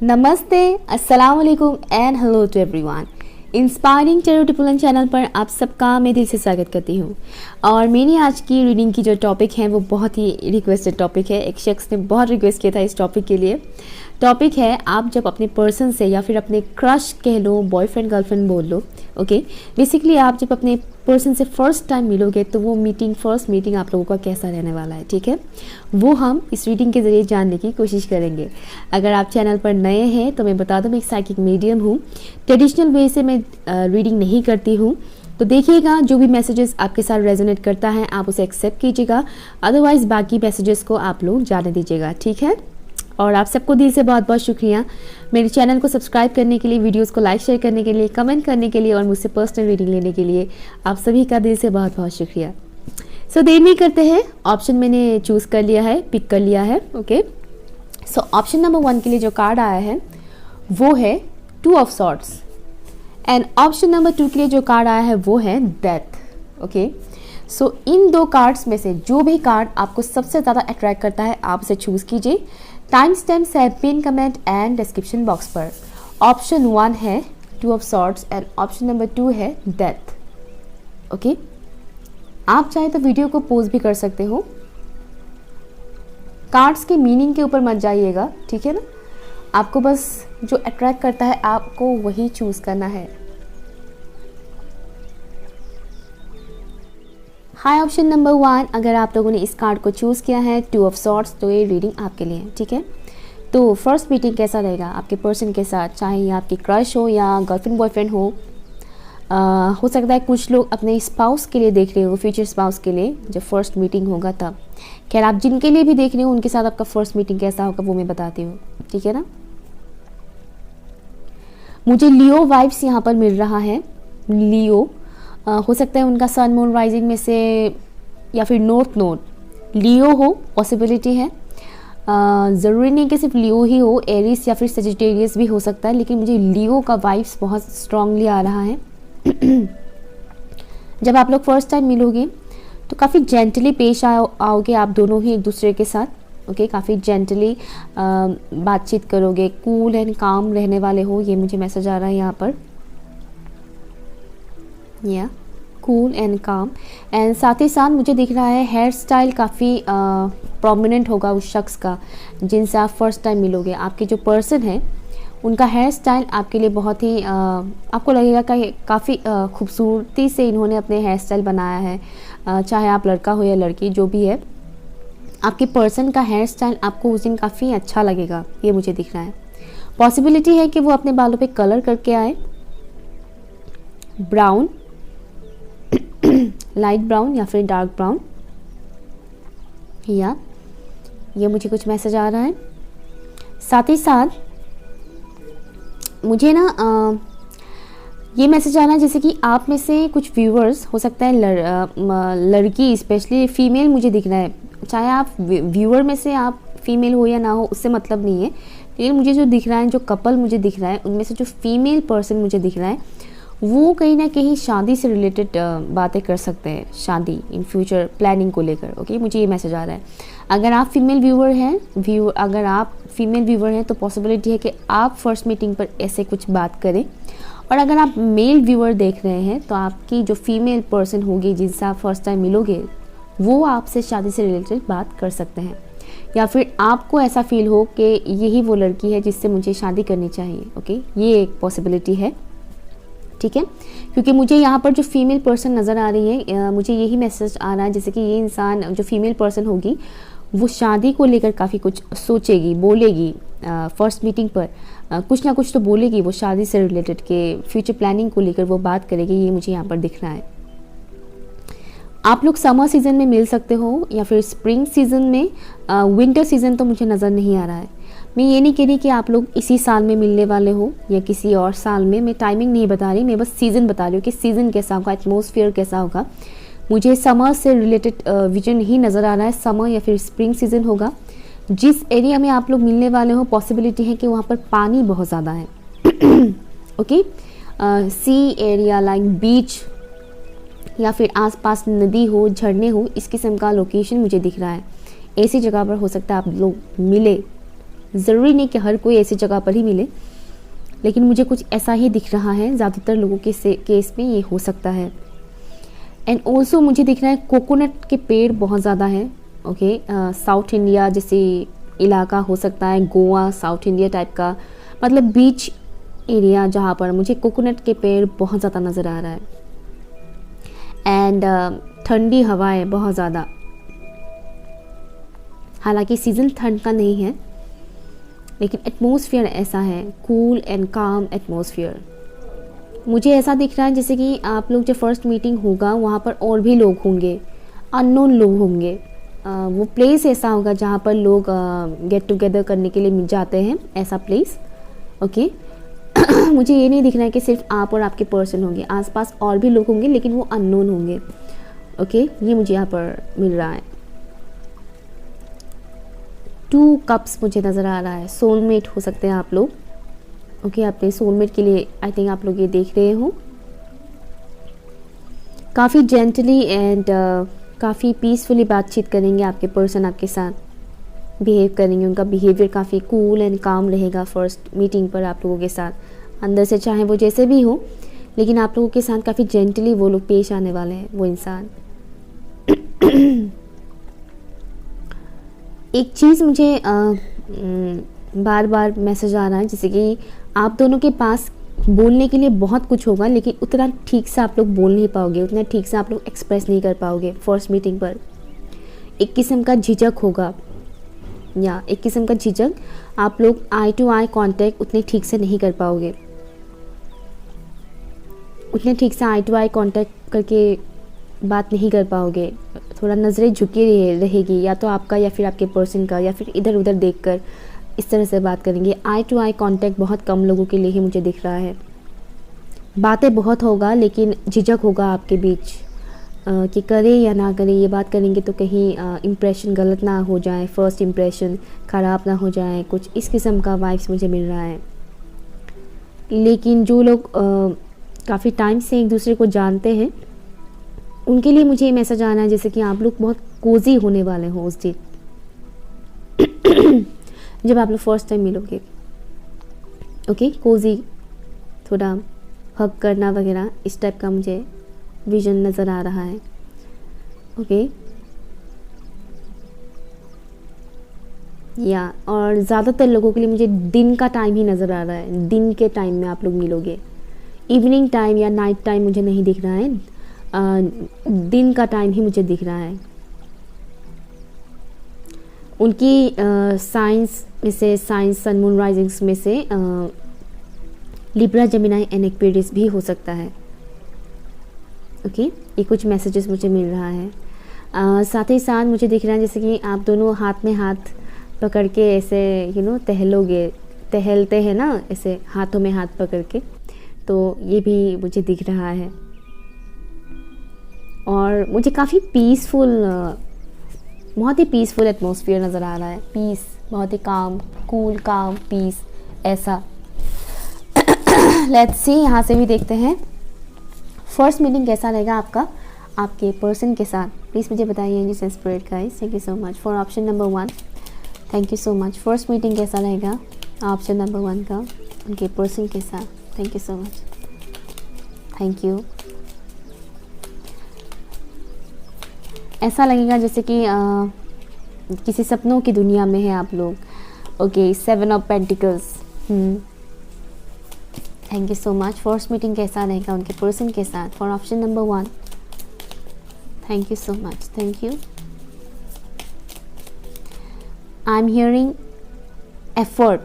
नमस्ते, अस्सलाम वालेकुम and hello to everyone. Inspiring tarot टिपुलन चैनल पर आप सबका मैं दिल से स्वागत करती हूँ। और मेरी आज की रीडिंग की जो टॉपिक है वो बहुत ही रिक्वेस्टेड टॉपिक है। एक शख्स ने बहुत रिक्वेस्ट किया था इस टॉपिक के लिए। टॉपिक है, आप जब अपने पर्सन से या फिर अपने क्रश कह लो, बॉयफ्रेंड गर्लफ्रेंड बोल लो, ओके। बेसिकली आप जब अपने पर्सन से फर्स्ट टाइम मिलोगे तो वो फर्स्ट मीटिंग आप लोगों का कैसा रहने वाला है, ठीक है। वो हम इस रीडिंग के ज़रिए जानने की कोशिश करेंगे। अगर आप चैनल पर नए हैं तो मैं बता दूं, मैं एक साइकिक मीडियम हूँ। ट्रेडिशनल वे से मैं रीडिंग नहीं करती हूँ, तो देखिएगा जो भी मैसेजेस आपके साथ रेजोनेट करता है आप उसे एक्सेप्ट कीजिएगा, अदरवाइज बाकी मैसेजेस को आप लोग जाने दीजिएगा, ठीक है। और आप सबको दिल से बहुत बहुत शुक्रिया मेरे चैनल को सब्सक्राइब करने के लिए, वीडियोस को लाइक शेयर करने के लिए, कमेंट करने के लिए और मुझसे पर्सनल रीडिंग लेने के लिए। आप सभी का दिल से बहुत बहुत शुक्रिया। सो देर नहीं करते हैं, ऑप्शन मैंने चूज़ कर लिया है, पिक कर लिया है, ओके। सो ऑप्शन नंबर 1 के लिए जो कार्ड आया है वो है 2 of swords and option number 2 के लिए जो कार्ड आया है वो है डेथ, ओके। सो इन दो कार्ड्स में से जो भी कार्ड आपको सबसे ज़्यादा अट्रैक्ट करता है आप उसे चूज़ कीजिए। टाइम स्टैम्प्स है pin comment and description box पर। ऑप्शन 1 है 2 of swords and option number 2 है डेथ, ओके। आप चाहे तो वीडियो को पॉज भी कर सकते हो। कार्ड्स के मीनिंग के ऊपर मत जाइएगा, ठीक है ना। आपको बस जो अट्रैक्ट करता है आपको वही चूज करना है। हाय ऑप्शन नंबर 1, अगर आप लोगों ने इस कार्ड को चूज़ किया है 2 ऑफ सॉर्ड्स, तो ये रीडिंग आपके लिए है, ठीक है। तो फर्स्ट मीटिंग कैसा रहेगा आपके पर्सन के साथ, चाहे ये आपकी क्रश हो या गर्लफ्रेंड बॉयफ्रेंड हो सकता है कुछ लोग अपने स्पाउस के लिए देख रहे हो, फ्यूचर स्पाउस के लिए जब फर्स्ट मीटिंग होगा तब। खैर आप जिनके लिए भी देख रहे हो उनके साथ आपका फर्स्ट मीटिंग कैसा होगा वो मैं बताती हूँ, ठीक है ना। मुझे लियो वाइब्स यहाँ पर मिल रहा है। लियो हो सकता है उनका सन मून राइजिंग में से या फिर नॉर्थ नोड लियो हो, पॉसिबिलिटी है। ज़रूरी नहीं कि सिर्फ लियो ही हो, एरिस या फिर सेजिटेरियस भी हो सकता है, लेकिन मुझे लियो का वाइब्स बहुत स्ट्रांगली आ रहा है। जब आप लोग फर्स्ट टाइम मिलोगे तो काफ़ी जेंटली पेश आओगे आप दोनों ही एक दूसरे के साथ, ओके। काफ़ी जेंटली बातचीत करोगे, कूल एंड काम रहने वाले हो, ये मुझे मैसेज आ रहा है यहाँ पर, या कूल एंड काम। एंड साथ ही साथ मुझे दिख रहा है हेयर स्टाइल काफ़ी प्रोमिनेंट होगा उस शख्स का जिनसे आप फर्स्ट टाइम मिलोगे। आपके जो पर्सन है उनका हेयर स्टाइल आपके लिए बहुत ही आपको लगेगा कि काफ़ी खूबसूरती से इन्होंने अपने हेयर स्टाइल बनाया है। चाहे आप लड़का हो या लड़की, जो भी है, आपके पर्सन का हेयर स्टाइल आपको उस दिन काफ़ी अच्छा लगेगा, ये मुझे दिख रहा है। पॉसिबिलिटी है कि वो अपने बालों पे कलर करके आए, ब्राउन, लाइट ब्राउन या फिर डार्क ब्राउन, या ये मुझे कुछ मैसेज आ रहा है। साथ ही साथ मुझे ना ये मैसेज आ रहा है जैसे कि आप में से कुछ व्यूअर्स हो सकता है लड़की, स्पेशली फीमेल मुझे दिख रहा है। चाहे आप व्यूअर में से आप फीमेल हो या ना हो उससे मतलब नहीं है, लेकिन मुझे जो दिख रहा है, जो कपल मुझे दिख रहा है, उनमें से जो फीमेल पर्सन मुझे दिख रहा है वो कहीं ना कहीं शादी से रिलेटेड बातें कर सकते हैं, शादी इन फ्यूचर प्लानिंग को लेकर, ओके। मुझे ये मैसेज आ रहा है। अगर आप फीमेल व्यूअर हैं, अगर आप फीमेल व्यूअर हैं तो पॉसिबिलिटी है कि आप फर्स्ट मीटिंग पर ऐसे कुछ बात करें। और अगर आप मेल व्यूअर देख रहे हैं तो आपकी जो फीमेल पर्सन होगी जिनसे आप फर्स्ट टाइम मिलोगे वो आपसे शादी से रिलेटेड बात कर सकते हैं, या फिर आपको ऐसा फील हो कि यही वो लड़की है जिससे मुझे शादी करनी चाहिए, ओके। ये एक पॉसिबिलिटी है, ठीक है। क्योंकि मुझे यहाँ पर जो फीमेल पर्सन नज़र आ रही है, मुझे यही मैसेज आ रहा है जैसे कि ये इंसान जो फीमेल पर्सन होगी वो शादी को लेकर काफ़ी कुछ सोचेगी, बोलेगी। फर्स्ट मीटिंग पर कुछ ना कुछ तो बोलेगी वो शादी से रिलेटेड के फ्यूचर प्लानिंग को लेकर वो बात करेगी, ये मुझे यहाँ पर दिख रहा है। आप लोग समर सीज़न में मिल सकते हो या फिर स्प्रिंग सीज़न में। विंटर सीज़न तो मुझे नज़र नहीं आ रहा है। मैं ये नहीं कह रही कि आप लोग इसी साल में मिलने वाले हो या किसी और साल में, मैं टाइमिंग नहीं बता रही, मैं बस सीज़न बता रही हूँ कि सीज़न कैसा होगा, एटमॉस्फेयर कैसा होगा। मुझे समर से रिलेटेड विजन ही नज़र आ रहा है, समर या फिर स्प्रिंग सीज़न होगा। जिस एरिया में आप लोग मिलने वाले हो पॉसिबिलिटी है कि वहाँ पर पानी बहुत ज़्यादा है, ओके। सी एरिया लाइक बीच या फिर आसपास नदी हो, झरने हो, इस किस्म का लोकेशन मुझे दिख रहा है। ऐसी जगह पर हो सकता है आप लोग मिले, ज़रूरी नहीं कि हर कोई ऐसी जगह पर ही मिले, लेकिन मुझे कुछ ऐसा ही दिख रहा है। ज़्यादातर लोगों के केस में ये हो सकता है। एंड ऑल्सो मुझे दिख रहा है कोकोनट के पेड़ बहुत ज़्यादा हैं। ओके, साउथ इंडिया जैसे इलाका हो सकता है, गोवा, साउथ इंडिया टाइप का, मतलब बीच एरिया जहाँ पर मुझे कोकोनट के पेड़ बहुत ज़्यादा नज़र आ रहा है। एंड ठंडी हवाएं बहुत ज़्यादा, हालांकि सीज़न ठंड का नहीं है, लेकिन एटमॉस्फेयर ऐसा है, कूल एंड काम एटमॉस्फेयर। मुझे ऐसा दिख रहा है जैसे कि आप लोग जो फर्स्ट मीटिंग होगा वहाँ पर और भी लोग होंगे, अननोन लोग होंगे। वो प्लेस ऐसा होगा जहाँ पर लोग गेट टुगेदर करने के लिए जाते हैं, ऐसा प्लेस। ओके मुझे ये नहीं दिख रहा है कि सिर्फ आप और आपके पर्सन होंगे, आसपास और भी लोग होंगे लेकिन वो अननोन होंगे। ओके, ये मुझे यहाँ पर मिल रहा है। 2 कप्स मुझे नज़र आ रहा है। सोलमेट हो सकते हैं आप लोग। ओके, अपने सोलमेट के लिए आई थिंक आप लोग ये देख रहे हो। काफ़ी जेंटली एंड काफ़ी पीसफुली बातचीत करेंगे आपके पर्सन, आपके साथ बिहेव करेंगे। उनका बिहेवियर काफ़ी कूल एंड काम रहेगा फर्स्ट मीटिंग पर आप लोगों के साथ। अंदर से चाहे वो जैसे भी हो, लेकिन आप लोगों के साथ काफ़ी जेंटली वो लोग पेश आने वाले हैं, वो इंसान। एक चीज़ मुझे बार बार मैसेज आ रहा है, जैसे कि आप दोनों के पास बोलने के लिए बहुत कुछ होगा, लेकिन उतना ठीक से आप लोग बोल नहीं पाओगे, उतना ठीक से आप लोग एक्सप्रेस नहीं कर पाओगे फर्स्ट मीटिंग पर। एक किस्म का झिझक होगा, या एक किस्म का झिझक, आप लोग आई टू आई कांटेक्ट उतने ठीक से नहीं कर पाओगे, उतने ठीक से आई टू आई कांटेक्ट करके बात नहीं कर पाओगे। थोड़ा नज़रें झुकी रहेगी, या तो आपका या फिर आपके पर्सन का, या फिर इधर उधर देखकर इस तरह से बात करेंगे। आई टू आई कांटेक्ट बहुत कम लोगों के लिए ही मुझे दिख रहा है। बातें बहुत होगा लेकिन झिझक होगा आपके बीच कि करें या ना करें। ये बात करेंगे तो कहीं इम्प्रेशन गलत ना हो जाए, फर्स्ट इम्प्रेशन ख़राब ना हो जाए, कुछ इस किस्म का वाइब्स मुझे मिल रहा है। लेकिन जो लोग काफ़ी टाइम से एक दूसरे को जानते हैं, उनके लिए मुझे ये मैसेज आना है जैसे कि आप लोग बहुत कोजी होने वाले हो उस दिन जब आप लोग फर्स्ट टाइम मिलोगे। ओके, कोजी, थोड़ा हग करना वगैरह, इस टाइप का मुझे विजन नज़र आ रहा है। ओके, या और ज़्यादातर लोगों के लिए मुझे दिन का टाइम ही नज़र आ रहा है। दिन के टाइम में आप लोग मिलोगे। इवनिंग टाइम या नाइट टाइम मुझे नहीं दिख रहा है, दिन का टाइम ही मुझे दिख रहा है। उनकी साइंस में से, साइंस सन मून राइजिंग्स में से लिब्रा, जेमिनी एंड एक्वेरियस भी हो सकता है। ओके, ये कुछ मैसेजेस मुझे मिल रहा है। साथ ही साथ मुझे दिख रहा है जैसे कि आप दोनों हाथ में हाथ पकड़ के ऐसे टहलोगे, टहलते हैं ना ऐसे हाथों में हाथ पकड़ के, तो ये भी मुझे दिख रहा है। और मुझे काफ़ी पीसफुल, बहुत ही पीसफुल एटमॉस्फेयर नज़र आ रहा है। पीस, बहुत ही काम, कूल, काम, पीस, ऐसा। लेट्स सी, यहाँ से भी देखते हैं फर्स्ट मीटिंग कैसा रहेगा आपका आपके पर्सन के साथ। प्लीज़ मुझे बताइए जी spirit guys. Thank you so much for option number 1। Thank you so much. First meeting कैसा रहेगा ऑप्शन नंबर 1 का उनके पर्सन के साथ। Thank you so much, thank you. ऐसा लगेगा जैसे कि किसी सपनों की दुनिया में है आप लोग। Okay, 7 of pentacles. Thank you so much. First meeting कैसा रहेगा उनके पर्सन के साथ for option number 1। Thank you so much, thank you. I am hearing effort,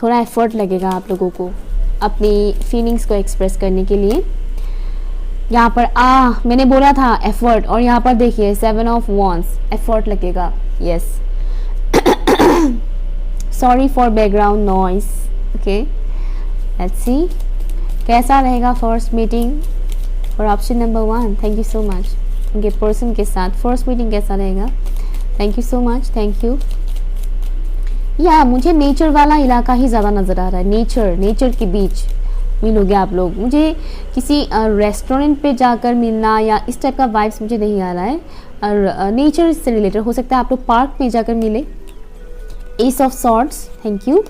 थोड़ा एफर्ट लगेगा आप लोगों को अपनी फीलिंग्स को एक्सप्रेस करने के लिए। यहाँ पर मैंने बोला था एफर्ट, और यहाँ पर देखिए 7 ऑफ वॉन्ड्स, एफर्ट लगेगा। Yes, sorry for background noise. Okay, let's see कैसा रहेगा first meeting for option number 1। Thank you so much. उनके पर्सन के साथ फर्स्ट मीटिंग कैसा रहेगा। Thank you so much, thank you. या मुझे नेचर वाला इलाका ही ज़्यादा नज़र आ रहा है। नेचर के बीच मिलोगे आप लोग। मुझे किसी रेस्टोरेंट पे जाकर मिलना या इस टाइप का वाइब्स मुझे नहीं आ रहा है। और नेचर से रिलेटेड हो सकता है आप लोग पार्क में जाकर मिले, S of swords, thank you.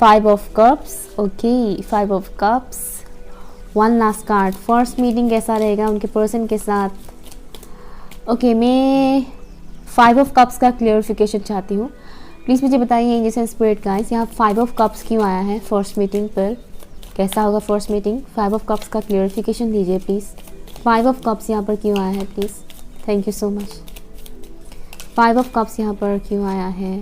5 of cups, okay 5 of cups. 1 last card, first meeting कैसा रहेगा उनके पर्सन के साथ। ओके मैं 5 ऑफ कप्स का क्लियरिफिकेशन चाहती हूँ। प्लीज़ मुझे बताइए एंजल्स एंड स्पिरिट गाइस, यहाँ 5 ऑफ कप्स क्यों आया है फर्स्ट मीटिंग पर, कैसा होगा फर्स्ट मीटिंग। 5 ऑफ कप्स का क्लियरिफिकेशन दीजिए प्लीज़। 5 ऑफ कप्स यहाँ पर क्यों आया है please, thank you so much. 5 of cups यहाँ पर क्यों आया है।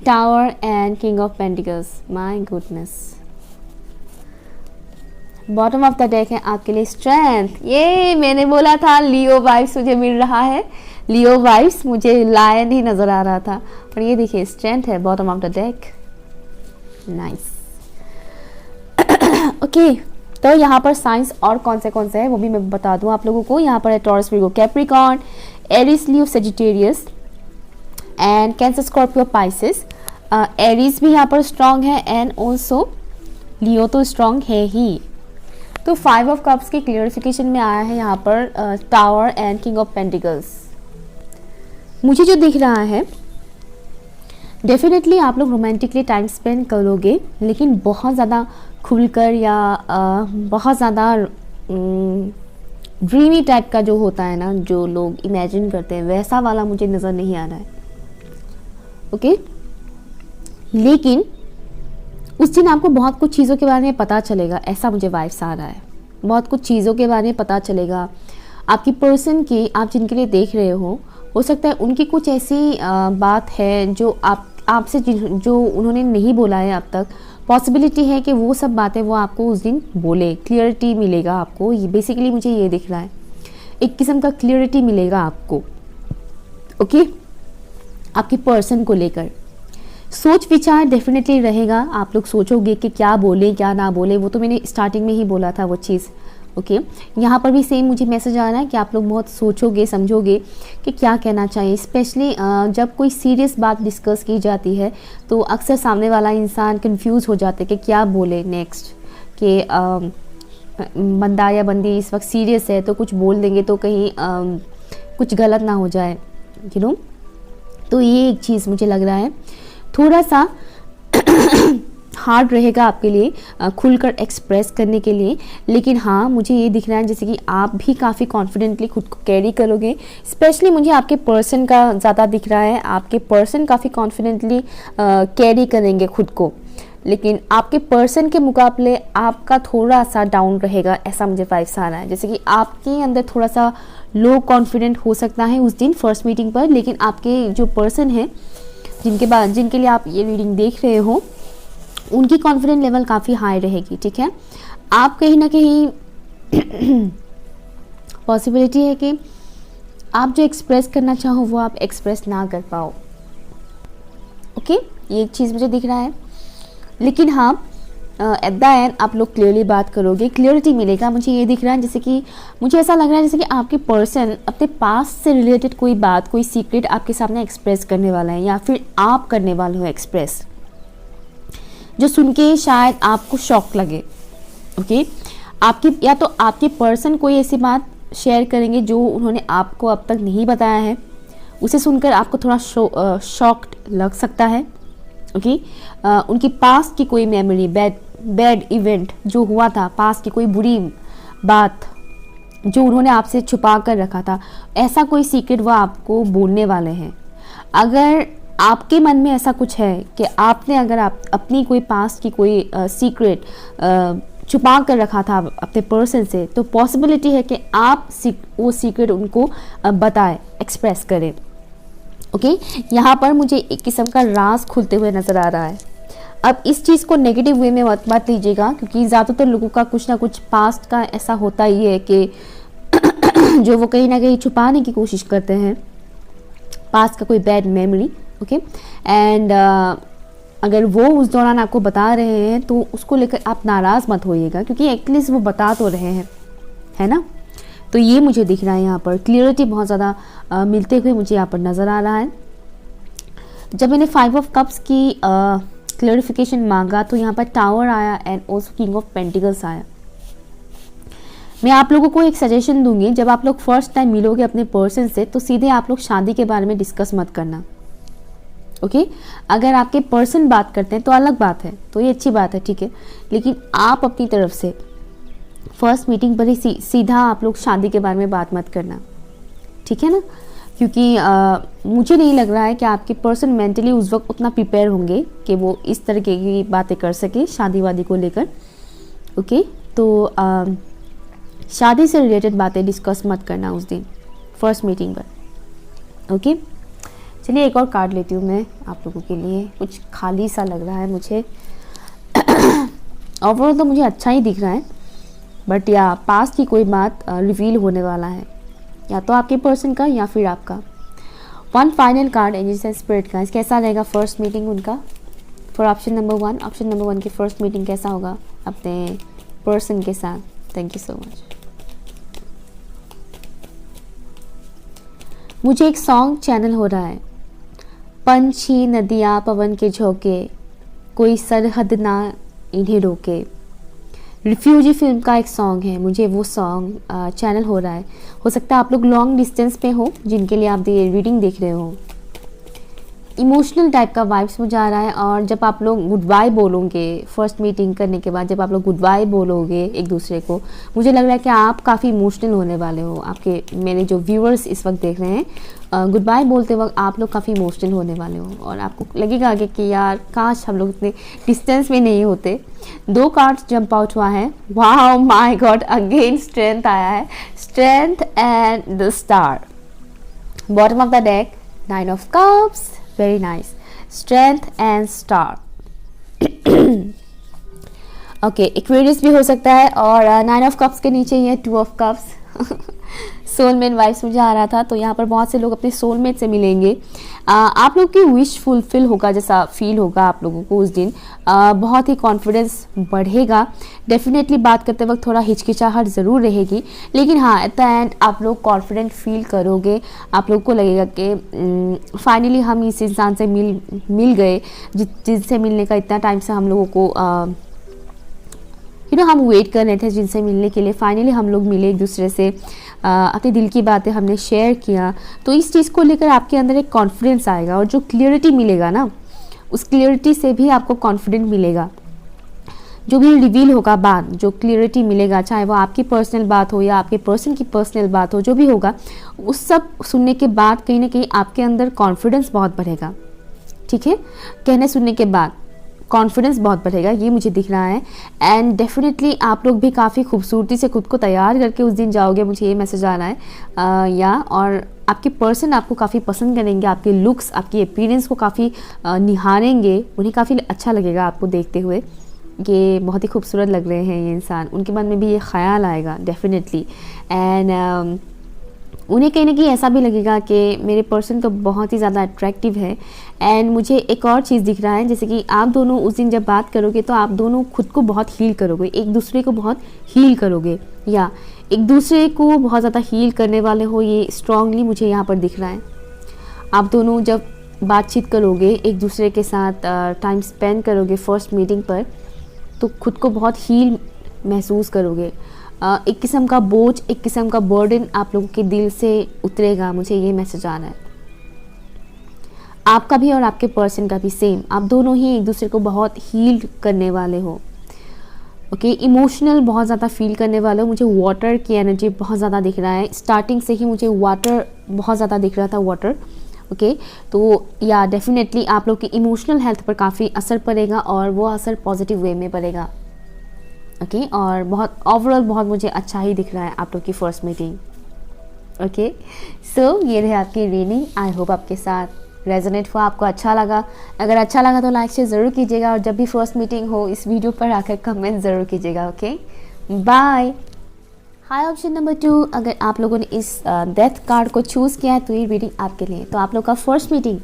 Tower and king of pentacles, my goodness. Bottom of the deck है आपके लिए स्ट्रेंथ। ये मैंने बोला था लियो वाइब्स मुझे मिल रहा है, लियो वाइब्स, मुझे लायन ही नज़र आ रहा था, और ये देखिए स्ट्रेंथ है bottom of the deck, nice. Okay तो यहाँ पर साइंस और कौन से हैं वो भी मैं बता दूँ आप लोगों को। यहाँ पर है Taurus, Virgo, Capricorn, Aries, Leo, Sagittarius and Cancer, Scorpio, Pisces. Aries भी यहाँ पर स्ट्रांग है एंड ऑल्सो लियो तो स्ट्रांग है ही। तो 5 ऑफ कप्स के क्लियरिफिकेशन में आया है यहाँ पर tower and king of pentacles. मुझे जो दिख रहा है डेफिनेटली आप लोग रोमांटिकली टाइम स्पेंड करोगे, लेकिन बहुत ज़्यादा खुलकर या बहुत ज़्यादा ड्रीमी टाइप का जो होता है ना, जो लोग इमेजिन करते हैं वैसा वाला मुझे नज़र नहीं आ रहा है। ओके लेकिन उस दिन आपको बहुत कुछ चीज़ों के बारे में पता चलेगा, ऐसा मुझे वाइब्स आ रहा है। बहुत कुछ चीज़ों के बारे में पता चलेगा आपकी पर्सन की, आप जिनके लिए देख रहे हो सकता है उनकी कुछ ऐसी बात है जो आपसे जो उन्होंने नहीं बोला है अब तक। पॉसिबिलिटी है कि वो सब बातें वो आपको उस दिन बोले, क्लियरिटी मिलेगा आपको। ये बेसिकली मुझे ये दिख रहा है, एक किस्म का क्लियरिटी मिलेगा आपको। ओके आपकी पर्सन को लेकर सोच विचार डेफिनेटली रहेगा। आप लोग सोचोगे कि क्या बोले क्या ना बोले, वो तो मैंने स्टार्टिंग में ही बोला था वो चीज़। ओके यहाँ पर भी सेम मुझे मैसेज आ रहा है कि आप लोग बहुत सोचोगे समझोगे कि क्या कहना चाहिए। स्पेशली जब कोई सीरियस बात डिस्कस की जाती है तो अक्सर सामने वाला इंसान कंफ्यूज हो जाता है कि क्या बोले नेक्स्ट, कि बंदा या बंदी इस वक्त सीरियस है तो कुछ बोल देंगे तो कहीं कुछ गलत ना हो जाए, यू नो। तो ये एक चीज़ मुझे लग रहा है थोड़ा सा हार्ड रहेगा आपके लिए खुलकर एक्सप्रेस करने के लिए। लेकिन हाँ मुझे ये दिख रहा है जैसे कि आप भी काफ़ी कॉन्फिडेंटली खुद को कैरी करोगे। स्पेशली मुझे आपके पर्सन का ज़्यादा दिख रहा है, आपके पर्सन काफ़ी कॉन्फिडेंटली कैरी करेंगे खुद को, लेकिन आपके पर्सन के मुकाबले आपका थोड़ा सा डाउन रहेगा, ऐसा मुझे वाइब्स आ रहा है। जैसे कि आपके अंदर थोड़ा सा लो कॉन्फिडेंट हो सकता है उस दिन फर्स्ट मीटिंग पर, लेकिन आपके जो पर्सन है जिनके लिए आप ये रीडिंग देख रहे हो उनकी कॉन्फिडेंस लेवल काफ़ी हाई रहेगी। ठीक है, आप कहीं ना कहीं पॉसिबिलिटी है कि आप जो एक्सप्रेस करना चाहो वो आप एक्सप्रेस ना कर पाओ। ओके ये एक चीज़ मुझे दिख रहा है, लेकिन हाँ एट द एंड आप लोग क्लियरली बात करोगे, क्लियरिटी मिलेगा। मुझे ये दिख रहा है जैसे कि मुझे ऐसा लग रहा है जैसे कि आपके पर्सन अपने पास्ट से रिलेटेड कोई बात, कोई सीक्रेट आपके सामने एक्सप्रेस करने वाला है, या फिर आप करने वाले हो एक्सप्रेस, जो सुन के शायद आपको शॉक लगे। ओके आपकी या तो आपके पर्सन कोई ऐसी बात शेयर करेंगे जो उन्होंने आपको अब तक नहीं बताया है, उसे सुनकर आपको थोड़ा शॉक्ड लग सकता है। ओके उनकी पास्ट की कोई मेमोरी, बैड इवेंट जो हुआ था, पास्ट की कोई बुरी बात जो उन्होंने आपसे छुपा कर रखा था, ऐसा कोई सीक्रेट वो आपको बोलने वाले हैं। अगर आपके मन में ऐसा कुछ है कि आपने अगर आप अपनी कोई पास्ट की कोई सीक्रेट छुपा कर रखा था अपने पर्सन से, तो पॉसिबिलिटी है कि आप वो सीक्रेट उनको बताएं, एक्सप्रेस करें। ओके यहाँ पर मुझे एक किस्म का राज खुलते हुए नज़र आ रहा है। अब इस चीज़ को नेगेटिव वे में मत लीजिएगा, क्योंकि ज़्यादातर लोगों का कुछ ना कुछ पास्ट का ऐसा होता ही है कि जो वो कहीं ना कहीं छुपाने की कोशिश करते हैं, पास्ट का कोई बैड मेमोरी। ओके एंड अगर वो उस दौरान आपको बता रहे हैं तो उसको लेकर आप नाराज़ मत होइएगा, क्योंकि एटलीस्ट वो बता तो रहे हैं, है ना। तो ये मुझे दिख रहा है यहाँ पर क्लियरिटी बहुत ज़्यादा मिलते हुए मुझे यहाँ पर नज़र आ रहा है। जब मैंने 5 ऑफ कप्स की क्लियरिफिकेशन मांगा तो यहाँ पर टावर आया and also king of pentacles आया। मैं आप लोगों को एक सजेशन दूंगी, जब आप लोग फर्स्ट टाइम मिलोगे अपने पर्सन से तो सीधे आप लोग शादी के बारे में डिस्कस मत करना। ओके अगर आपके पर्सन बात करते हैं तो अलग बात है, तो ये अच्छी बात है, ठीक है। लेकिन आप अपनी तरफ से फर्स्ट मीटिंग पर ही सीधा आप लोग शादी के बारे में बात मत करना, ठीक है ना, क्योंकि मुझे नहीं लग रहा है कि आपके पर्सन मेंटली उस वक्त उतना प्रिपेयर होंगे कि वो इस तरह की बातें कर सके शादी वादी को लेकर। ओके तो शादी से रिलेटेड बातें डिस्कस मत करना उस दिन फर्स्ट मीटिंग पर। ओके चलिए एक और कार्ड लेती हूँ मैं आप लोगों के लिए, कुछ खाली सा लग रहा है मुझे। ओवरऑल तो मुझे अच्छा ही दिख रहा है, बट या पास्ट की कोई बात रिवील होने वाला है, या तो आपके पर्सन का या फिर आपका। One final card angels and spirit का, कैसा रहेगा फर्स्ट मीटिंग उनका for option number 1। Option number 1 की फर्स्ट मीटिंग कैसा होगा अपने पर्सन के साथ। Thank you so much. मुझे एक सॉन्ग चैनल हो रहा है, पंछी नदियाँ पवन के झोंके, कोई सरहद ना इन्हें रोके। रिफ्यूजी फिल्म का एक सॉन्ग है, मुझे वो सॉन्ग चैनल हो रहा है। हो सकता है आप लोग लॉन्ग डिस्टेंस पे हो जिनके लिए आप रीडिंग देख रहे हो। इमोशनल टाइप का वाइब्स मुझे आ रहा है, और जब आप लोग गुड बाय बोलोगे फर्स्ट मीटिंग करने के बाद, जब आप लोग गुड बाय बोलोगे एक दूसरे को, मुझे लग रहा है कि आप काफ़ी इमोशनल होने वाले हो। आपके मेरे जो व्यूअर्स इस वक्त देख रहे हैं, गुड बाय बोलते वक्त आप लोग काफ़ी इमोशनल होने वाले हो, और आपको लगेगा आगे कि यार काश हम लोग इतने डिस्टेंस में नहीं होते। 2 कार्ड्स जंप आउट हुआ है, वाह माय गॉड, अगेन स्ट्रेंथ आया है, strength and the star. Bottom of the deck 9 of cups, very nice, strength and star. Okay Aquarius भी हो सकता है, और 9 ऑफ कप्स के नीचे ये 2 ऑफ कप्स। सोलमेट वाइब्स मुझे आ रहा था, तो यहाँ पर बहुत से लोग अपने सोलमेट से मिलेंगे। आप लोग की विश फुलफिल होगा जैसा फील होगा आप लोगों को उस दिन। बहुत ही कॉन्फिडेंस बढ़ेगा। डेफिनेटली बात करते वक्त थोड़ा हिचकिचाहट ज़रूर रहेगी, लेकिन हाँ एट द एंड आप लोग कॉन्फिडेंट फील करोगे। आप लोग को लगेगा कि फाइनली हम इस इंसान से मिल गए जिनसे मिलने का इतना टाइम से हम लोगों को हम वेट कर रहे थे, जिनसे मिलने के लिए फाइनली हम लोग मिले एक दूसरे से। अपने दिल की बातें हमने शेयर किया, तो इस चीज़ को लेकर आपके अंदर एक कॉन्फिडेंस आएगा, और जो क्लियरिटी मिलेगा ना, उस क्लियरिटी से भी आपको कॉन्फिडेंट मिलेगा। जो भी रिवील होगा बात, जो क्लियरिटी मिलेगा, चाहे वो आपकी पर्सनल बात हो या आपके पर्सन की पर्सनल बात हो, जो भी होगा, उस सब सुनने के बाद कहीं ना कहीं आपके अंदर कॉन्फिडेंस बहुत बढ़ेगा। ठीक है, कहने सुनने के बाद कॉन्फिडेंस बहुत बढ़ेगा, ये मुझे दिख रहा है। एंड डेफिनेटली आप लोग भी काफ़ी खूबसूरती से खुद को तैयार करके उस दिन जाओगे, मुझे ये मैसेज आ रहा है। और आपके पर्सन आपको काफ़ी पसंद करेंगे, आपके लुक्स, आपकी अपीयरेंस को काफ़ी निहारेंगे, उन्हें काफ़ी अच्छा लगेगा आपको देखते हुए, ये बहुत ही खूबसूरत लग रहे हैं ये इंसान। उनके मन में भी ये ख्याल आएगा डेफिनेटली। एंड उन्हें कहीं ना कहीं ऐसा भी लगेगा कि मेरे पर्सन तो बहुत ही ज़्यादा अट्रैक्टिव है। एंड मुझे एक और चीज़ दिख रहा है, जैसे कि आप दोनों उस दिन जब बात करोगे तो आप दोनों खुद को बहुत हील करोगे, एक दूसरे को बहुत हील करोगे, या एक दूसरे को बहुत ज़्यादा हील करने वाले हो, ये स्ट्रांगली मुझे यहाँ पर दिख रहा है। आप दोनों जब बातचीत करोगे, एक दूसरे के साथ टाइम स्पेंड करोगे फर्स्ट मीटिंग पर, तो खुद को बहुत हील महसूस करोगे। एक किस्म का बोझ, एक किस्म का बर्डन आप लोगों के दिल से उतरेगा, मुझे ये मैसेज आ रहा है। आपका भी और आपके पर्सन का भी सेम, आप दोनों ही एक दूसरे को बहुत हील करने वाले हो। ओके, इमोशनल बहुत ज़्यादा फील करने वाले हो। मुझे वाटर की एनर्जी बहुत ज़्यादा दिख रहा है, स्टार्टिंग से ही मुझे वाटर बहुत ज़्यादा दिख रहा था, वाटर। ओके, तो या डेफिनेटली आप लोग की इमोशनल हेल्थ पर काफ़ी असर पड़ेगा, और वो असर पॉजिटिव वे में पड़ेगा। ओके, और बहुत ओवरऑल बहुत मुझे अच्छा ही दिख रहा है आप लोग की फर्स्ट मीटिंग। ओके, सो ये रहे आपकी रीडिंग। आई होप आपके साथ रेजोनेट हुआ, आपको अच्छा लगा। अगर अच्छा लगा तो लाइक शेयर ज़रूर कीजिएगा, और जब भी फर्स्ट मीटिंग हो इस वीडियो पर आकर कमेंट ज़रूर कीजिएगा। Okay, bye. Hi, option number 2, अगर आप लोगों ने इस डेथ कार्ड को चूज़ किया है तो ये रीडिंग आपके लिए। तो आप लोग का फर्स्ट मीटिंग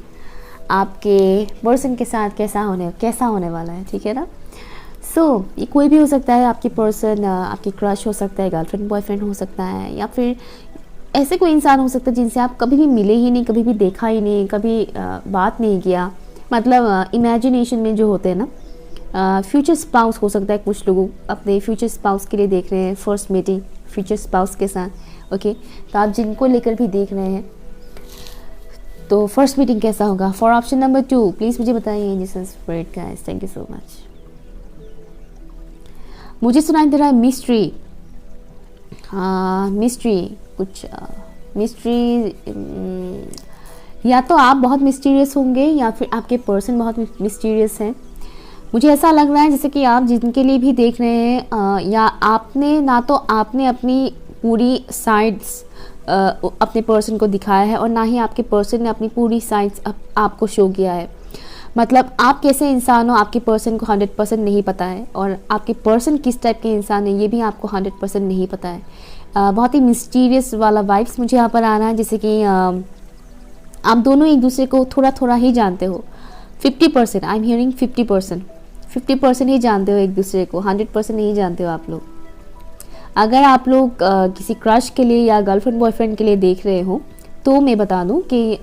आपके पर्सन के साथ कैसा होने वाला है, ठीक है ना। सो ये कोई भी हो सकता है, आपकी पर्सन आपकी क्रश हो सकता है, गर्लफ्रेंड बॉयफ्रेंड हो सकता है, या फिर ऐसे कोई इंसान हो सकता है जिनसे आप कभी भी मिले ही नहीं, कभी भी देखा ही नहीं, कभी बात नहीं किया। मतलब इमेजिनेशन में जो होते हैं ना, फ्यूचर स्पाउस हो सकता है। कुछ लोग अपने फ्यूचर स्पाउस के लिए देख रहे हैं फर्स्ट मीटिंग फ्यूचर स्पाउस के साथ। ओके, तो आप जिनको लेकर भी देख रहे हैं तो फर्स्ट मीटिंग कैसा होगा? फॉर ऑप्शन नंबर 2 प्लीज़ मुझे बताइए। Angels spirit guys, thank you so much. मुझे सुनाई दे रहा है मिस्ट्री। मिस्ट्री, कुछ मिस्ट्री, या तो आप बहुत मिस्टीरियस होंगे या फिर आपके पर्सन बहुत मिस्टीरियस हैं। मुझे ऐसा लग रहा है जैसे कि आप जिनके लिए भी देख रहे हैं, या आपने ना तो आपने अपनी पूरी साइड्स अपने पर्सन को दिखाया है और ना ही आपके पर्सन ने अपनी पूरी साइड्स आपको शो किया है। मतलब आप कैसे इंसान हो आपके पर्सन को 100% नहीं पता है, और आपके पर्सन किस टाइप के इंसान है ये भी आपको 100% नहीं पता है। बहुत ही मिस्टीरियस वाला वाइब्स मुझे यहाँ पर आ रहा है, जैसे कि आप दोनों एक दूसरे को थोड़ा थोड़ा ही जानते हो। 50%, आई एम हियरिंग 50% ही जानते हो एक दूसरे को, 100% नहीं जानते हो आप लोग। अगर आप लोग किसी क्रश के लिए या गर्लफ्रेंड बॉयफ्रेंड के लिए देख रहे हो तो मैं बता दूं कि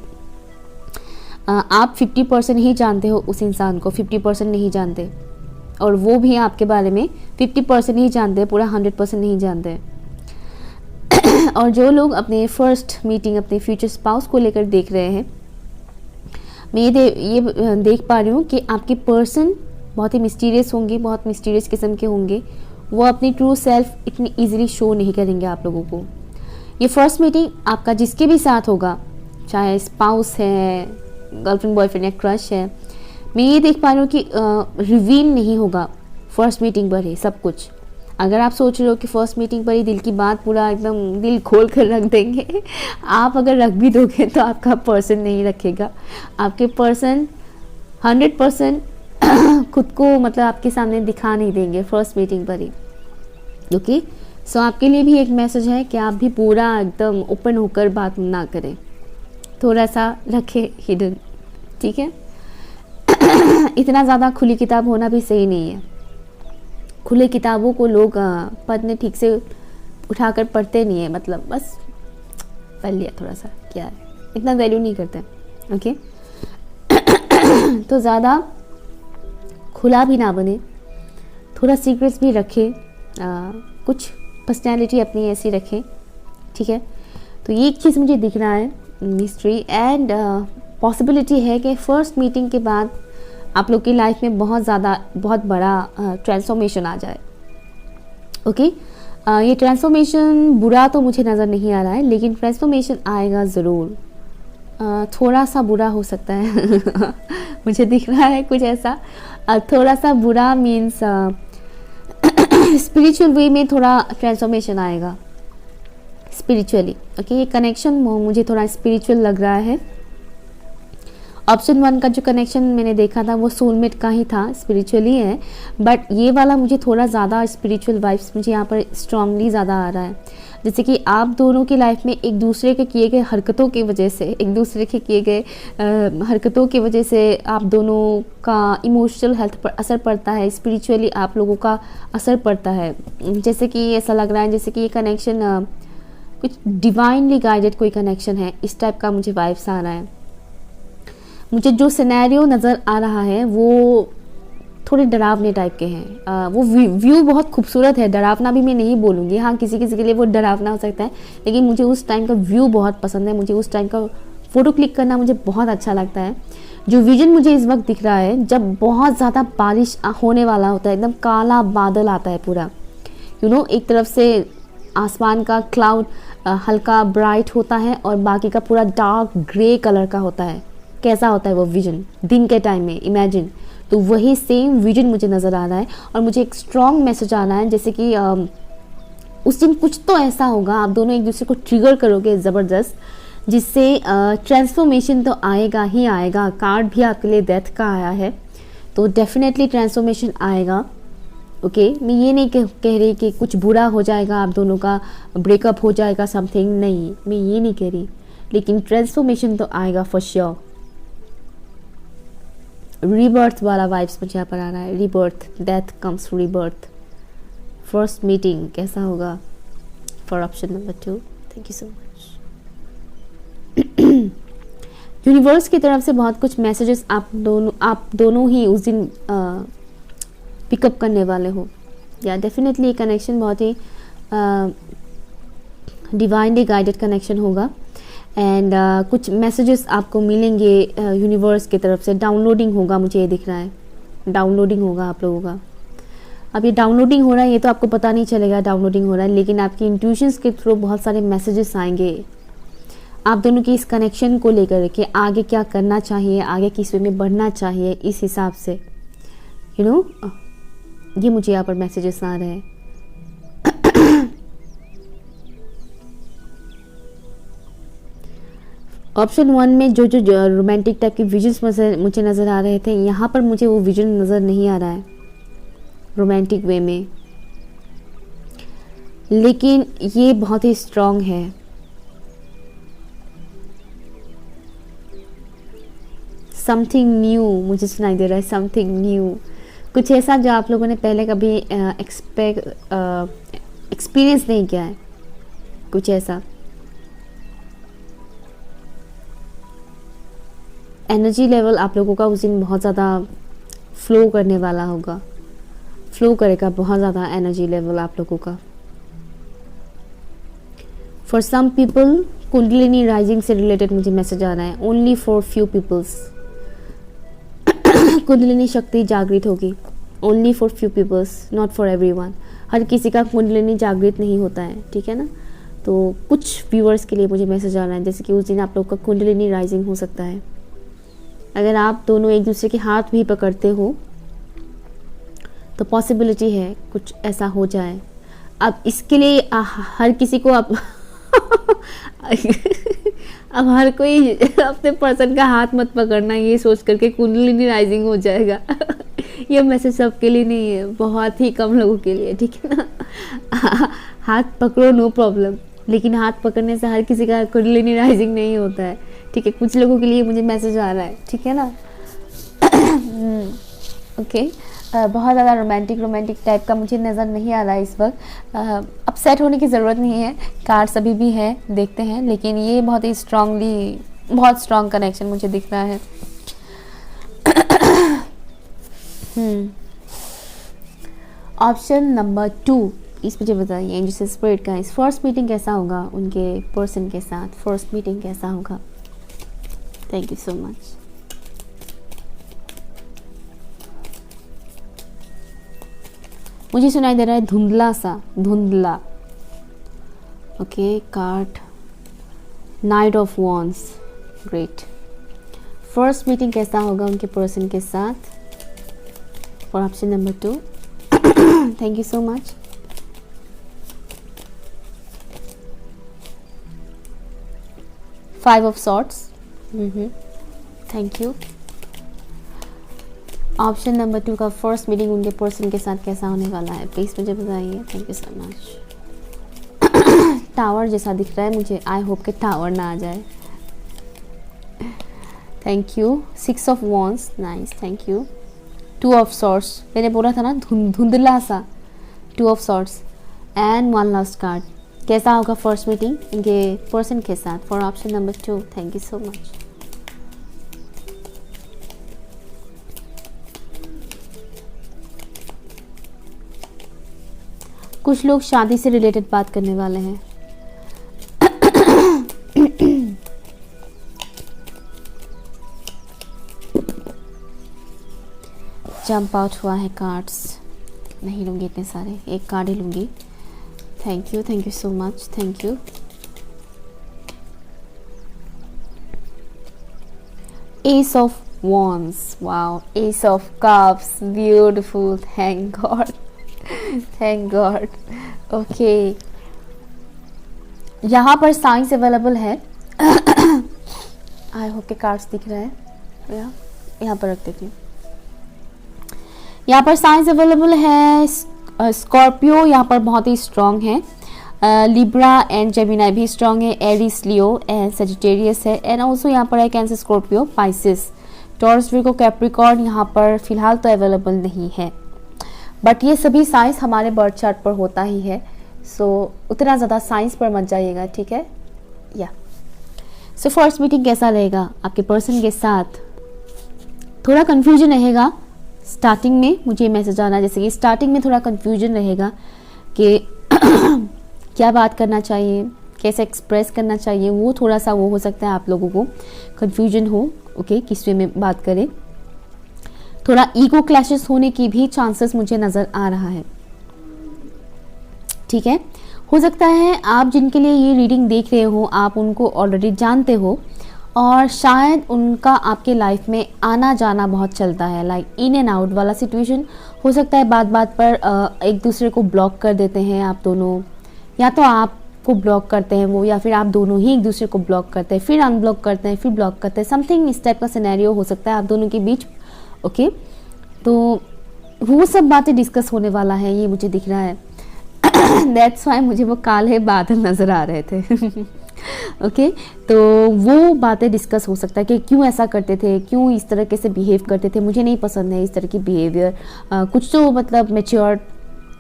आप 50% ही जानते हो उस इंसान को, 50% नहीं जानते, और वो भी आपके बारे में 50% ही जानते हैं, पूरा 100% नहीं जानते। और जो लोग अपने फर्स्ट मीटिंग अपने फ्यूचर स्पाउस को लेकर देख रहे हैं, मैं ये देख पा रही हूँ कि आपके पर्सन बहुत ही मिस्टीरियस होंगे, बहुत मिस्टीरियस किस्म के होंगे। वो अपनी ट्रू सेल्फ इतनी इजीली शो नहीं करेंगे आप लोगों को। ये फर्स्ट मीटिंग आपका जिसके भी साथ होगा, चाहे स्पाउस है, गर्लफ्रेंड बॉयफ्रेंड या क्रश है, मैं ये देख पा रही हूँ कि रिवील नहीं होगा फर्स्ट मीटिंग पर ही सब कुछ। अगर आप सोच रहे हो कि फर्स्ट मीटिंग पर ही दिल की बात पूरा एकदम दिल खोल कर रख देंगे, आप अगर रख भी दोगे तो आपका पर्सन नहीं रखेगा। आपके पर्सन 100% खुद को मतलब आपके सामने दिखा नहीं देंगे फर्स्ट मीटिंग पर ही। ओके, सो आपके लिए भी एक मैसेज है कि आप भी पूरा एकदम ओपन होकर बात ना करें, थोड़ा सा रखें हिडन, ठीक है। इतना ज़्यादा खुली किताब होना भी सही नहीं है। खुले किताबों को लोग पढ़ने ठीक से उठाकर पढ़ते नहीं है, मतलब बस पढ़ लिया थोड़ा सा, क्या है, इतना वैल्यू नहीं करते। ओके तो ज़्यादा खुला भी ना बने, थोड़ा सीक्रेट्स भी रखें, कुछ पर्सनैलिटी अपनी ऐसी रखें, ठीक है। तो ये एक चीज़ मुझे दिख रहा है, मिस्ट्री एंड पॉसिबिलिटी है कि फर्स्ट मीटिंग के बाद आप लोग की लाइफ में बहुत बड़ा ट्रांसफॉर्मेशन आ जाए। ओके, ये ट्रांसफॉर्मेशन बुरा तो मुझे नज़र नहीं आ रहा है, लेकिन ट्रांसफॉर्मेशन आएगा ज़रूर। थोड़ा सा बुरा हो सकता है मुझे दिख रहा है कुछ ऐसा, थोड़ा सा बुरा मीन्स स्पिरिचुअल वे में थोड़ा ट्रांसफॉर्मेशन आएगा स्पिरिचुअली। ओके, ये कनेक्शन मुझे थोड़ा स्पिरिचुअल लग रहा है। ऑप्शन 1 का जो कनेक्शन मैंने देखा था वो सोलमेट का ही था, स्पिरिचुअली है, बट ये वाला मुझे थोड़ा ज़्यादा स्पिरिचुअल वाइब्स मुझे यहाँ पर स्ट्रांगली ज़्यादा आ रहा है। जैसे कि आप दोनों की लाइफ में एक दूसरे के किए गए हरकतों की वजह से, एक दूसरे के किए गए हरकतों की वजह से आप दोनों का इमोशनल हेल्थ पर असर पड़ता है, स्पिरिचुअली आप लोगों का असर पड़ता है। जैसे कि ऐसा लग रहा है जैसे कि ये कनेक्शन कुछ डिवाइनली गाइडेड कोई कनेक्शन है, इस टाइप का मुझे वाइब्स आ रहा है। मुझे जो सिनेरियो नज़र आ रहा है वो थोड़े डरावने टाइप के हैं। वो व्यू बहुत खूबसूरत है, डरावना भी मैं नहीं बोलूँगी, हाँ किसी किसी के लिए वो डरावना हो सकता है, लेकिन मुझे उस टाइम का व्यू बहुत पसंद है। मुझे उस टाइम का फ़ोटो क्लिक करना मुझे बहुत अच्छा लगता है। जो विजन मुझे इस वक्त दिख रहा है, जब बहुत ज़्यादा बारिश होने वाला होता है, एकदम काला बादल आता है पूरा, एक तरफ से आसमान का क्लाउड हल्का ब्राइट होता है और बाकी का पूरा डार्क ग्रे कलर का होता है। कैसा होता है वो विजन दिन के टाइम में, इमेजिन। तो वही सेम विजन मुझे नज़र आ रहा है और मुझे एक स्ट्रॉन्ग मैसेज आ रहा है, जैसे कि उस दिन कुछ तो ऐसा होगा, आप दोनों एक दूसरे को ट्रिगर करोगे ज़बरदस्त, जिससे ट्रांसफॉर्मेशन तो आएगा ही आएगा। कार्ड भी आपके लिए डेथ का आया है, तो डेफिनेटली ट्रांसफॉर्मेशन आएगा। ओके, मैं ये नहीं कह रही कि कुछ बुरा हो जाएगा, आप दोनों का ब्रेकअप हो जाएगा समथिंग, नहीं, मैं ये नहीं कह रही, लेकिन ट्रांसफॉर्मेशन तो आएगा फॉर श्योर। रीबर्थ वाला वाइब्स मुझे यहाँ पर आ रहा है, rebirth, death comes rebirth. First meeting कैसा होगा for option number 2। Thank you so much. Universe की तरफ से बहुत कुछ मैसेजेस आप दोनों ही उस दिन पिकअप करने वाले हो, या डेफिनेटली कनेक्शन बहुत ही डिवाइनली गाइडेड कनेक्शन होगा। एंड कुछ मैसेजेस आपको मिलेंगे यूनिवर्स की तरफ से, डाउनलोडिंग होगा, मुझे ये दिख रहा है डाउनलोडिंग होगा आप लोगों का। अब ये डाउनलोडिंग हो रहा है, ये तो आपको पता नहीं चलेगा डाउनलोडिंग हो रहा है, लेकिन आपकी इंट्यूशंस के थ्रू बहुत सारे मैसेजेस आएंगे आप दोनों की इस कनेक्शन को लेकर के, आगे क्या करना चाहिए, आगे किस वे में बढ़ना चाहिए, इस हिसाब से ये मुझे यहाँ पर मैसेजेस आ रहे हैं। ऑप्शन 1 में जो रोमांटिक टाइप के विजन्स मुझे नज़र आ रहे थे, यहाँ पर मुझे वो विजन नज़र नहीं आ रहा है रोमांटिक वे में, लेकिन ये बहुत ही स्ट्रॉन्ग है। समथिंग न्यू मुझे सुनाई दे रहा है, समथिंग न्यू, कुछ ऐसा जो आप लोगों ने पहले कभी एक्सपीरियंस नहीं किया है, कुछ ऐसा। एनर्जी लेवल आप लोगों का उस दिन बहुत ज़्यादा फ्लो करने वाला होगा, फ्लो करेगा बहुत ज़्यादा एनर्जी लेवल आप लोगों का। For some people Kundalini rising से रिलेटेड मुझे मैसेज आ रहा है, only for few peoples Kundalini शक्ति जागृत होगी, only for few peoples, not for everyone. हर किसी का कुंडलिनी जागृत नहीं होता है, ठीक है ना। तो कुछ व्यूअर्स के लिए मुझे मैसेज आ रहा है, जैसे कि उस दिन आप लोग का कुंडलिनी राइजिंग हो सकता है। अगर आप दोनों एक दूसरे के हाथ भी पकड़ते हो तो पॉसिबिलिटी है कुछ ऐसा हो जाए। अब इसके लिए हर किसी को अब अब हर कोई अपने पर्सन का हाथ मत पकड़ना ये सोच करके कुंडलिनी राइजिंग हो जाएगा। ये मैसेज सबके लिए नहीं है, बहुत ही कम लोगों के लिए, ठीक है ना। हाथ पकड़ो नो प्रॉब्लम, लेकिन हाथ पकड़ने से हर किसी का कुंडलिनी राइजिंग नहीं होता है, ठीक है। कुछ लोगों के लिए मुझे मैसेज आ रहा है, ठीक है ना। ओके बहुत ज़्यादा रोमांटिक टाइप का मुझे नज़र नहीं आ रहा है इस वक्त। अपसेट होने की ज़रूरत नहीं है, कार्ड्स अभी भी है, देखते हैं, लेकिन ये बहुत ही बहुत स्ट्रॉन्ग कनेक्शन मुझे दिख रहा है। ऑप्शन नंबर 2 इस मुझे बताइए जिससे स्पिरिट का इस फर्स्ट मीटिंग कैसा होगा उनके पर्सन के साथ, फर्स्ट मीटिंग कैसा होगा। Thank you so much. मुझे सुनाई दे रहा है धुंधला सा, धुंधला। Okay card night of wands, great. First meeting कैसा होगा उनके पर्सन के साथ for option number 2। Thank you so much. Five of swords, thank you. Option number 2 का फर्स्ट मीटिंग उनके पर्सन के साथ कैसा होने वाला है, प्लीज़ मुझे बताइए। Thank you so much. Tower जैसा दिख रहा है मुझे, आई होप कि टावर ना आ जाए। Thank you. 6 of wands, nice, thank you. 2 of swords, मैंने बोला था ना धुंधला सा, 2 of swords and 1 last card. कैसा होगा फर्स्ट मीटिंग इनके पर्सन के साथ for option number 2। Thank you so much. कुछ लोग शादी से रिलेटेड बात करने वाले हैं। जंप आउट हुआ है कार्ड्स, नहीं लूँगी इतने सारे, एक कार्ड ही लूँगी। Thank you so much, thank you. S of wands, wow, S of cups, beautiful, thank God, thank God. Okay यहाँ पर साइंस अवेलेबल है। आई होप के कार्ड्स दिख रहा है, यहाँ पर रख देती हूँ। यहाँ पर साइंस अवेलेबल है। स्कॉर्पियो यहाँ पर बहुत ही स्ट्रॉन्ग है, लिब्रा एंड जेमिनाई भी स्ट्रॉन्ग है, एरिस, लियो एंड सेजिटेरियस है, एंड ऑल्सो यहाँ पर है cancer, Scorpio, Pisces, taurus, Virgo, Capricorn यहाँ पर फिलहाल तो अवेलेबल नहीं है, बट ये सभी साइंस हमारे बर्थ चार्ट पर होता ही है। सो उतना ज़्यादा साइंस पर मत जाइएगा, ठीक है। या सो फर्स्ट मीटिंग कैसा रहेगा आपके पर्सन के साथ, थोड़ा कन्फ्यूजन रहेगा स्टार्टिंग में, मुझे मैसेज आना जैसे कि स्टार्टिंग में थोड़ा कन्फ्यूजन रहेगा कि क्या बात करना चाहिए, कैसे एक्सप्रेस करना चाहिए, वो थोड़ा सा वो हो सकता है आप लोगों को कन्फ्यूजन हो, ओके, किस वे में बात करें। थोड़ा ईगो क्लैशेस होने की भी चांसेस मुझे नज़र आ रहा है, ठीक है। हो सकता है आप जिनके लिए ये रीडिंग देख रहे हो आप उनको ऑलरेडी जानते हो और शायद उनका आपके लाइफ में आना जाना बहुत चलता है, लाइक इन एंड आउट वाला सिचुएशन हो सकता है। बात बात पर एक दूसरे को ब्लॉक कर देते हैं आप दोनों, या तो आपको ब्लॉक करते हैं वो, या फिर आप दोनों ही एक दूसरे को ब्लॉक करते हैं, फिर अनब्लॉक करते हैं, फिर ब्लॉक करते हैं। समथिंग इस टाइप का सिनेरियो हो सकता है आप दोनों के बीच, ओके। तो वो सब बातें डिस्कस होने वाला है, ये मुझे दिख रहा है। दैट्स वाई मुझे वो काले बादल नज़र आ रहे थे। ओके, तो वो बातें डिस्कस हो सकता है कि क्यों ऐसा करते थे, क्यों इस तरह से बिहेव करते थे, मुझे नहीं पसंद है इस तरह की बिहेवियर। कुछ तो मतलब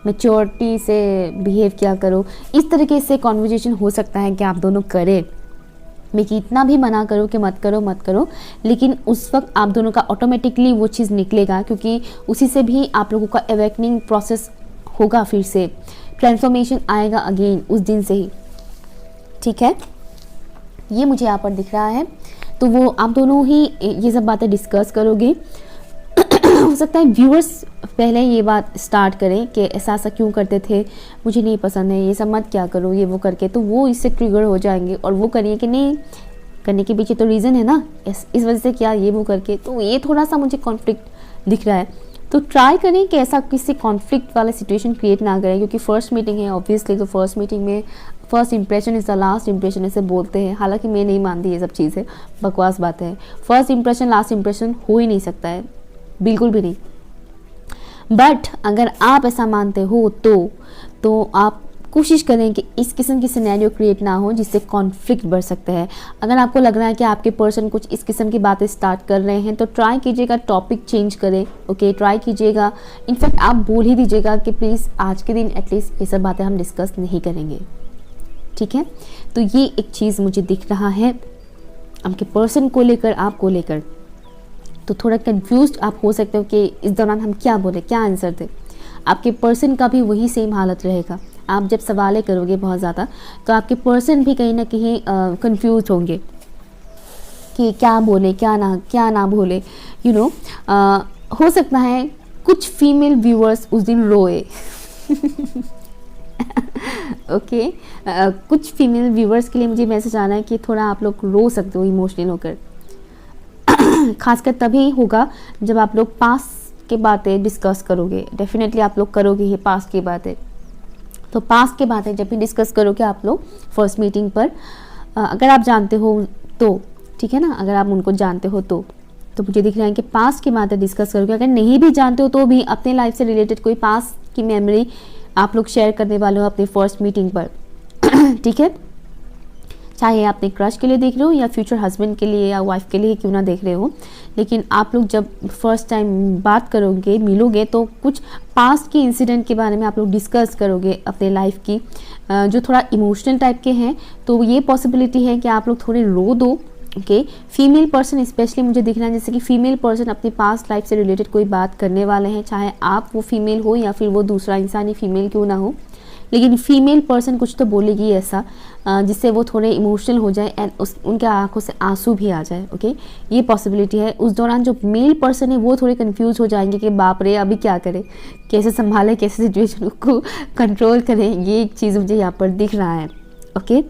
मैच्योरिटी से बिहेव किया करो, इस तरीके से कॉन्वर्जेशन हो सकता है कि आप दोनों करें। मैं कितना भी मना करो कि मत करो मत करो, लेकिन उस वक्त आप दोनों का ऑटोमेटिकली वो चीज़ निकलेगा, क्योंकि उसी से भी आप लोगों का अवेकनिंग प्रोसेस होगा, फिर से ट्रांसफॉर्मेशन आएगा अगेन उस दिन से ही, ठीक है। ये मुझे यहाँ पर दिख रहा है। तो वो आप दोनों ही ये सब बातें डिस्कस करोगे। हो सकता है व्यूअर्स पहले ये बात स्टार्ट करें कि ऐसा क्यों करते थे, मुझे नहीं पसंद है, ये सब मत क्या करो, ये वो करके, तो वो इससे ट्रिगर हो जाएंगे और वो करिए कि नहीं करने के पीछे तो रीज़न है ना, इस वजह से क्या ये वो करके। तो ये थोड़ा सा मुझे कॉन्फ्लिक्ट दिख रहा है। तो ट्राई करें कि ऐसा किसी कॉन्फ्लिक्ट वाला सिचुएशन क्रिएट ना करें, क्योंकि फर्स्ट मीटिंग है ऑब्वियसली। तो फर्स्ट मीटिंग में first impression is the last impression ऐसे बोलते हैं, हालांकि मैं नहीं मानती ये सब चीज़ें, बकवास बात है। फर्स्ट इंप्रेशन लास्ट इंप्रेशन हो ही नहीं सकता है, बिल्कुल भी नहीं। बट अगर आप ऐसा मानते हो तो आप कोशिश करें कि इस किस्म की सिनेरियो क्रिएट ना हो जिससे कॉन्फ्लिक्ट बढ़ सकता है। अगर आपको लग रहा है कि आपके पर्सन कुछ इस किस्म की बातें स्टार्ट कर रहे हैं तो ट्राई कीजिएगा टॉपिक चेंज करें, ओके। ट्राई कीजिएगा, इनफैक्ट आप बोल ही दीजिएगा कि प्लीज़ आज के दिन एटलीस्ट ये सब बातें हम डिस्कस नहीं करेंगे, ठीक है। तो ये एक चीज़ मुझे दिख रहा है आपके पर्सन को लेकर, आपको लेकर। तो थोड़ा कंफ्यूज्ड आप हो सकते हो कि इस दौरान हम क्या बोले, क्या आंसर दें। आपके पर्सन का भी वही सेम हालत रहेगा। आप जब सवालें करोगे बहुत ज़्यादा तो आपके पर्सन भी कहीं ना कहीं कंफ्यूज होंगे कि क्या बोले क्या ना बोले, यू नो। हो सकता है कुछ फीमेल व्यूअर्स उस दिन रोए। ओके, कुछ फीमेल व्यूअर्स के लिए मुझे मैसेज आना है कि थोड़ा आप लोग रो सकते हो इमोशनल होकर। खासकर तभी होगा जब आप लोग पास के बातें डिस्कस करोगे। डेफिनेटली आप लोग करोगे ही पास की बातें। तो पास के बातें जब भी डिस्कस करोगे आप लोग फर्स्ट मीटिंग पर, अगर आप जानते हो तो ठीक है ना, अगर आप उनको जानते हो तो मुझे दिख रहा है कि पास की बातें डिस्कस करोगे। अगर नहीं भी जानते हो तो भी अपने लाइफ से रिलेटेड कोई पास की मेमोरी आप लोग शेयर करने वाले हो अपने फर्स्ट मीटिंग पर। ठीक है, चाहे अपने क्रश के लिए देख रहे हो या फ्यूचर हस्बैंड के लिए या वाइफ के लिए क्यों ना देख रहे हो, लेकिन आप लोग जब फर्स्ट टाइम बात करोगे, मिलोगे, तो कुछ पास्ट के इंसिडेंट के बारे में आप लोग डिस्कस करोगे अपने लाइफ की, जो थोड़ा इमोशनल टाइप के हैं। तो ये पॉसिबिलिटी है कि आप लोग थोड़े रो दो, ओके। फीमेल पर्सन स्पेशली मुझे दिख रहा है जैसे कि फीमेल पर्सन अपनी पास्ट लाइफ से रिलेटेड कोई बात करने वाले हैं, चाहे आप वो फीमेल हो या फिर वो दूसरा इंसान ही फीमेल क्यों ना हो, लेकिन फीमेल पर्सन कुछ तो बोलेगी ऐसा जिससे वो थोड़े इमोशनल हो जाए एंड उनके आंखों से आंसू भी आ जाए, ओके। ये पॉसिबिलिटी है। उस दौरान जो मेल पर्सन है वो थोड़े कंफ्यूज हो जाएंगे कि बाप रे अभी क्या करें, कैसे संभालें, कैसे सिचुएशन को कंट्रोल करें। ये एक चीज़ मुझे यहाँ पर दिख रहा है, ओके।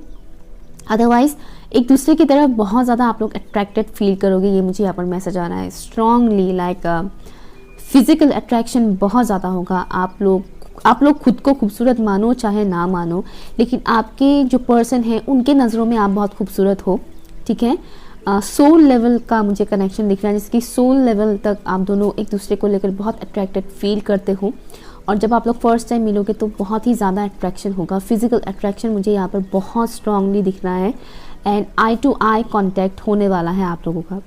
अदरवाइज एक दूसरे की तरफ बहुत ज़्यादा आप लोग अट्रैक्टेड फील करोगे, ये मुझे यहाँ पर मैसेज आ रहा है स्ट्रांगली। लाइक फिजिकल अट्रैक्शन बहुत ज़्यादा होगा। आप लोग खुद को खूबसूरत मानो चाहे ना मानो, लेकिन आपके जो पर्सन है उनके नज़रों में आप बहुत खूबसूरत हो, ठीक है। सोल लेवल का मुझे कनेक्शन दिख रहा है, जिसकी सोल लेवल तक आप दोनों एक दूसरे को लेकर बहुत अट्रैक्टेड फील करते हो। और जब आप लोग फर्स्ट टाइम मिलोगे तो बहुत ही ज़्यादा अट्रैक्शन होगा। फिजिकल अट्रैक्शन मुझे यहाँ पर बहुत स्ट्रांगली दिख रहा है and eye to eye contact होने वाला है आप लोगों का।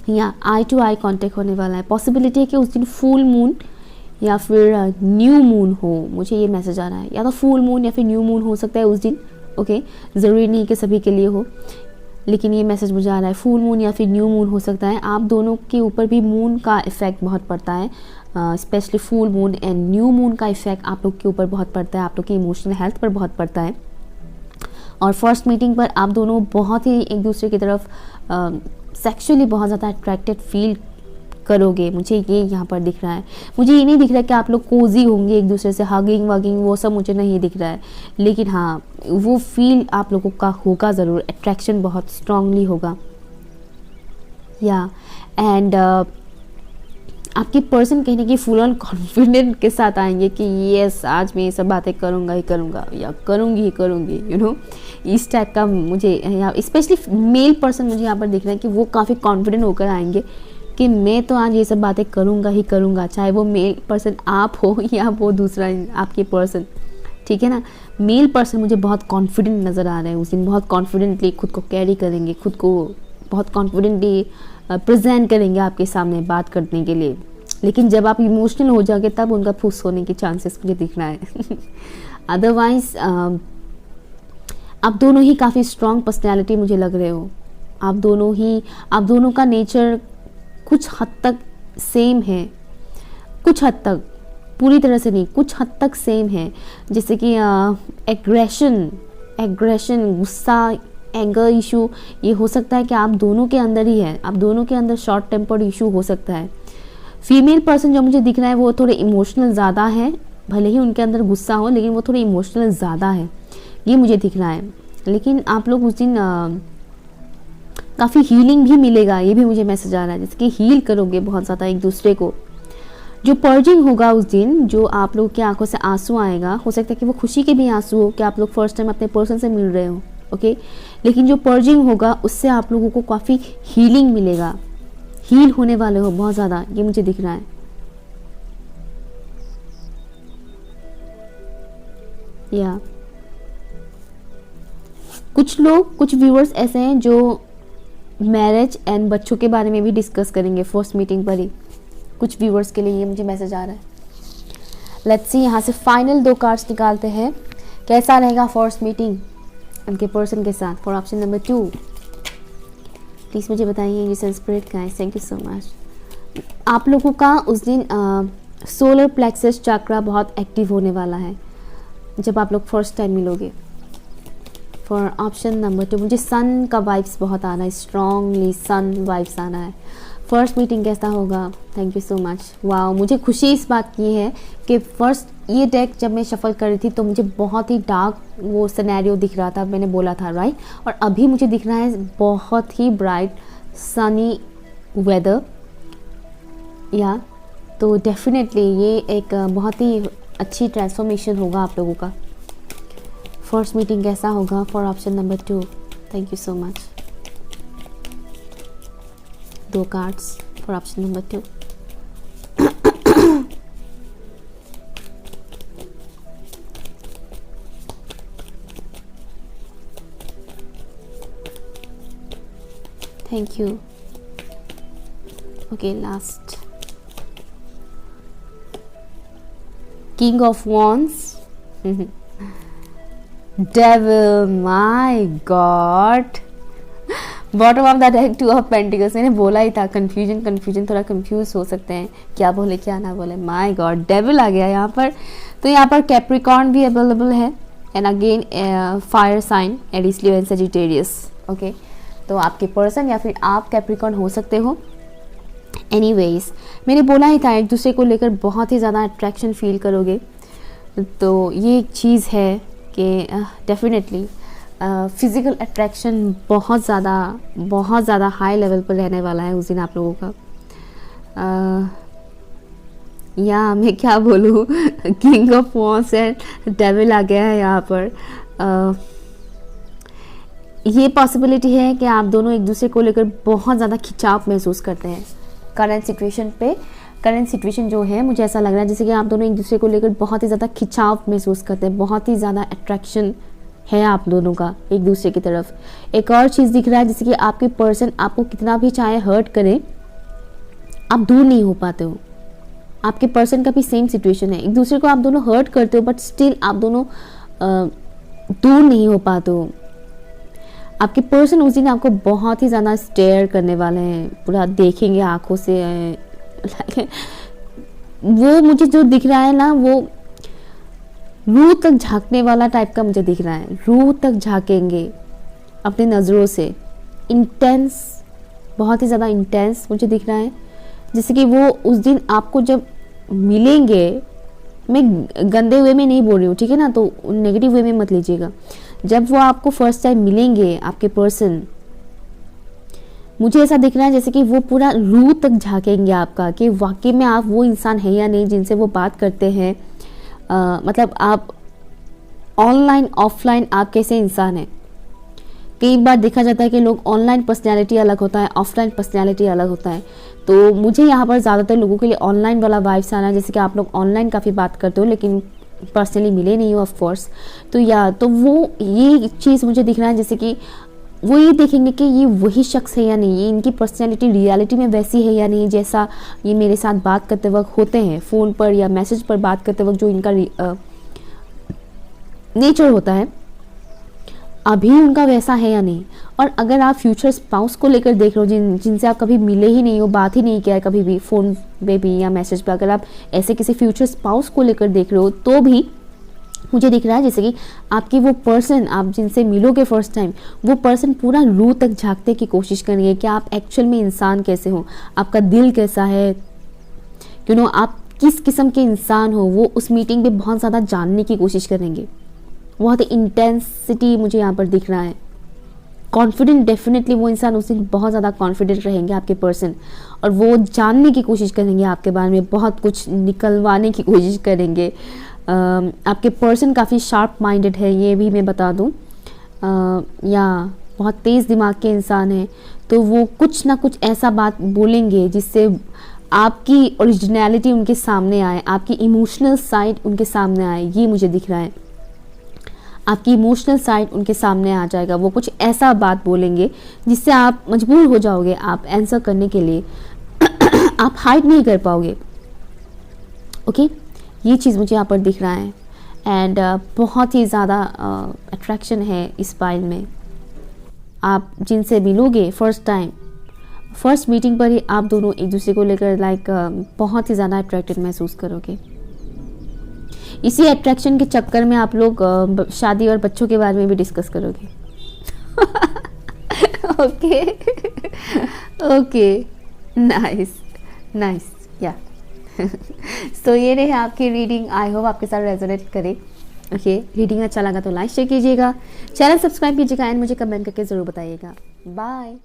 या आई टू आई कांटेक्ट होने वाला है। पॉसिबिलिटी है कि उस दिन फुल मून या फिर न्यू मून हो, मुझे ये मैसेज आ रहा है। या तो फुल मून या फिर न्यू मून हो सकता है उस दिन, ओके। ज़रूरी नहीं कि सभी के लिए हो, लेकिन ये मैसेज मुझे आ रहा है फुल मून या फिर न्यू मून हो सकता है। आप दोनों के ऊपर भी मून का इफ़ेक्ट बहुत पड़ता है। Specially full moon and new moon का इफेक्ट आप लोग के ऊपर बहुत पड़ता है, आप लोग की इमोशनल हेल्थ पर बहुत पड़ता है। और फर्स्ट मीटिंग पर आप दोनों बहुत ही एक दूसरे की तरफ सेक्सुअली बहुत ज़्यादा अट्रैक्टेड फील करोगे, मुझे ये यहाँ पर दिख रहा है। मुझे ये नहीं दिख रहा कि आप लोग कोजी होंगे एक दूसरे से, हगिंग वगिंग वो सब मुझे नहीं दिख रहा है, लेकिन हाँ वो फील आप लोगों का होगा ज़रूर, अट्रैक्शन बहुत स्ट्रांगली होगा। या एंड आपकी पर्सन कहने की फुल ऑन कॉन्फिडेंट के साथ आएंगे कि यस आज मैं ये सब बातें करूँगा ही करूँगा या करूँगी ही करूँगी, यू नो इस टाइप का मुझे यहाँ स्पेशली मेल पर्सन मुझे यहाँ पर दिख रहा है कि वो काफ़ी कॉन्फिडेंट होकर आएंगे कि मैं तो आज ये सब बातें करूँगा ही करूँगा, चाहे वो मेल पर्सन आप हो या वो दूसरा आपके पर्सन, ठीक है ना। मेल पर्सन मुझे बहुत कॉन्फिडेंट नज़र आ रहे हैं, उस दिन बहुत कॉन्फिडेंटली खुद को कैरी करेंगे, खुद को बहुत कॉन्फिडेंटली प्रेजेंट करेंगे आपके सामने बात करने के लिए। लेकिन जब आप इमोशनल हो जाओगे तब उनका फुस होने के चांसेस मुझे दिख रहा है। अदरवाइज आप दोनों ही काफ़ी स्ट्रॉन्ग पर्सनैलिटी मुझे लग रहे हो, आप दोनों का नेचर कुछ हद तक सेम है, कुछ हद तक, पूरी तरह से नहीं, कुछ हद तक सेम है। जैसे कि एग्रेशन, गुस्सा, एंगर इशू, ये हो सकता है कि आप दोनों के अंदर ही है, आप दोनों के अंदर शॉर्ट टेम्पर्ड इशू हो सकता है। फीमेल पर्सन जो मुझे दिख रहा है वो थोड़े इमोशनल ज़्यादा है, भले ही उनके अंदर गुस्सा हो लेकिन वो थोड़े इमोशनल ज़्यादा है, ये मुझे दिख रहा है। लेकिन आप लोग उस दिन काफ़ी हीलिंग भी मिलेगा, ये भी मुझे मैसेज आ रहा है, जैसे कि हील करोगे बहुत ज़्यादा एक दूसरे को। जो पर्जिंग होगा उस दिन, जो आप लोग की आंखों से आंसू आएगा, हो सकता है कि वो खुशी के भी आंसू हो कि आप लोग फर्स्ट टाइम अपने पर्सन से मिल रहे हो, ओके। लेकिन जो पर्जिंग होगा उससे आप लोगों को काफ़ी हीलिंग मिलेगा, हील होने वाले हो बहुत ज़्यादा, ये मुझे दिख रहा है। या कुछ व्यूअर्स ऐसे हैं जो मैरिज एंड बच्चों के बारे में भी डिस्कस करेंगे फर्स्ट मीटिंग पर ही, कुछ व्यूअर्स के लिए ये मुझे मैसेज आ रहा है। लेट्स सी, यहाँ से फाइनल 2 कार्ड्स निकालते हैं, कैसा रहेगा फर्स्ट मीटिंग उनके पर्सन के साथ फॉर ऑप्शन नंबर 2। प्लीज़ मुझे बताइए ये संस्कृत का है, थैंक यू सो मच। आप लोगों का उस दिन सोलर प्लेक्सस चक्रा बहुत एक्टिव होने वाला है जब आप लोग फर्स्ट टाइम मिलोगे। फॉर ऑप्शन नंबर 2 मुझे सन का वाइब्स बहुत आ रहा है, स्ट्रॉन्गली सन वाइब्स आ रहा है। फर्स्ट मीटिंग कैसा होगा, thank you so much. Wow, मुझे खुशी इस बात की है कि फर्स्ट ये डेक जब मैं शफल कर रही थी तो मुझे बहुत ही डार्क वो सिनेरियो दिख रहा था, मैंने बोला था राइट, और अभी मुझे दिख रहा है बहुत ही ब्राइट सनी वेदर। या तो डेफिनेटली ये एक बहुत ही अच्छी ट्रांसफॉर्मेशन होगा आप लोगों का। फर्स्ट मीटिंग कैसा होगा for option number 2, thank you so much. 2 cards for option number 2। Thank you. Okay, last king of wands, devil, my God, bottom of the deck 2 of pentacles. मैंने बोला ही था कंफ्यूजन, थोड़ा कंफ्यूज हो सकते हैं, क्या बोले क्या ना बोले। माय गॉड, डेविल आ गया यहाँ पर। तो यहाँ पर कैप्रिकॉर्न भी अवेलेबल है and again fire sign Aries, Leo and Sagittarius, okay. तो आपके पर्सन या फिर आप कैप्रिकॉर्न हो सकते हो। एनीवेज, मैंने बोला ही था एक दूसरे को लेकर बहुत ही ज़्यादा अट्रैक्शन फील करोगे, तो ये एक चीज़ है कि डेफिनेटली फिज़िकल अट्रैक्शन बहुत ज़्यादा हाई लेवल पर रहने वाला है उस दिन आप लोगों का। या मैं क्या बोलूँ, King of Wands and Devil आ गया है यहाँ पर। ये पॉसिबिलिटी है कि आप दोनों एक दूसरे को लेकर बहुत ज़्यादा खिंचाव महसूस करते हैं करंट सिचुएशन जो है, मुझे ऐसा लग रहा है जैसे कि आप दोनों एक दूसरे को लेकर बहुत ही ज़्यादा खिंचाव महसूस करते हैं, बहुत ही ज़्यादा अट्रैक्शन है आप दोनों का एक दूसरे की तरफ। एक और चीज़ दिख रहा है जैसे कि आपके पर्सन आपको कितना भी चाहे हर्ट करे, आप दूर नहीं हो पाते हो। आपके पर्सन का भी सेम सिचुएशन है, एक दूसरे को आप दोनों हर्ट करते हो बट स्टिल आप दोनों दूर नहीं हो पाते हो। आपके पर्सन उस दिन आपको बहुत ही ज़्यादा स्टेयर करने वाले हैं, पूरा देखेंगे आंखों से, वो मुझे जो दिख रहा है ना, वो रूह तक झांकने वाला टाइप का मुझे दिख रहा है। रूह तक झांकेंगे अपनी नज़रों से, इंटेंस, बहुत ही ज़्यादा इंटेंस मुझे दिख रहा है। जैसे कि वो उस दिन आपको जब मिलेंगे, मैं गंदे वे में नहीं बोल रही हूँ, ठीक है ना, तो नेगेटिव वे में मत लीजिएगा। जब वो आपको फर्स्ट टाइम मिलेंगे, आपके पर्सन, मुझे ऐसा दिख रहा है जैसे कि वो पूरा रूह तक झांकेंगे आपका, कि वाकई में आप वो इंसान है या नहीं जिनसे वो बात करते हैं। मतलब आप ऑनलाइन ऑफलाइन आप कैसे इंसान हैं। कई बार देखा जाता है कि लोग ऑनलाइन पर्सनैलिटी अलग होता है, ऑफलाइन पर्सनैलिटी अलग होता है। तो मुझे यहाँ पर ज़्यादातर लोगों के लिए ऑनलाइन वाला वाइब्स आना है, जैसे कि आप लोग ऑनलाइन काफ़ी बात करते हो लेकिन पर्सनली मिले नहीं हो ऑफ कोर्स। तो या तो वो ये चीज़ मुझे दिख रहा है जैसे कि वो ये देखेंगे कि ये वही शख्स है या नहीं, ये इनकी पर्सनैलिटी रियलिटी में वैसी है या नहीं जैसा ये मेरे साथ बात करते वक्त होते हैं, फ़ोन पर या मैसेज पर बात करते वक्त जो इनका नेचर होता है, अभी उनका वैसा है या नहीं। और अगर आप फ्यूचर स्पाउस को लेकर देख रहे हो, जिनसे आप कभी मिले ही नहीं हो, बात ही नहीं किया है कभी भी फ़ोन पे भी या मैसेज पे, अगर आप ऐसे किसी फ्यूचर स्पाउस को लेकर देख रहे हो, तो भी मुझे दिख रहा है जैसे कि आपकी वो पर्सन, आप जिनसे मिलोगे फर्स्ट टाइम, वो पर्सन पूरा रूह तक झांकने की कोशिश करेंगे कि आप एक्चुअल में इंसान कैसे हो, आपका दिल कैसा है, आप किस किस्म के इंसान हो। वो उस मीटिंग पे बहुत ज़्यादा जानने की कोशिश करेंगे। बहुत ही इंटेंसिटी मुझे यहाँ पर दिख रहा है। कॉन्फिडेंट, डेफिनेटली वो इंसान उस दिन बहुत ज़्यादा कॉन्फिडेंट रहेंगे आपके पर्सन, और वो जानने की कोशिश करेंगे आपके बारे में, बहुत कुछ निकलवाने की कोशिश करेंगे। आपके पर्सन काफ़ी शार्प माइंडेड है, ये भी मैं बता दूं, या बहुत तेज़ दिमाग के इंसान है। तो वो कुछ ना कुछ ऐसा बात बोलेंगे जिससे आपकी ओरिजिनलिटी उनके सामने आए, आपकी इमोशनल साइड उनके सामने आए। ये मुझे दिख रहा है, आपकी इमोशनल साइड उनके सामने आ जाएगा। वो कुछ ऐसा बात बोलेंगे जिससे आप मजबूर हो जाओगे आप आंसर करने के लिए आप हाइड नहीं कर पाओगे। ओके, ये चीज़ मुझे यहाँ पर दिख रहा है। एंड बहुत ही ज़्यादा अट्रैक्शन है इस फाइल में। आप जिनसे मिलोगे फर्स्ट टाइम, फर्स्ट मीटिंग पर ही आप दोनों एक दूसरे को लेकर बहुत ही ज़्यादा अट्रैक्टेड महसूस करोगे। इसी अट्रैक्शन के चक्कर में आप लोग शादी और बच्चों के बारे में भी डिस्कस करोगे। ओके ओके, नाइस नाइस, या सो ये रहे आपकी रीडिंग। आई होप आपके साथ रेजोनेट करे। ओके, रीडिंग अच्छा लगा तो लाइक शेयर कीजिएगा, चैनल सब्सक्राइब कीजिएगा एंड मुझे कमेंट करके ज़रूर बताइएगा। बाय।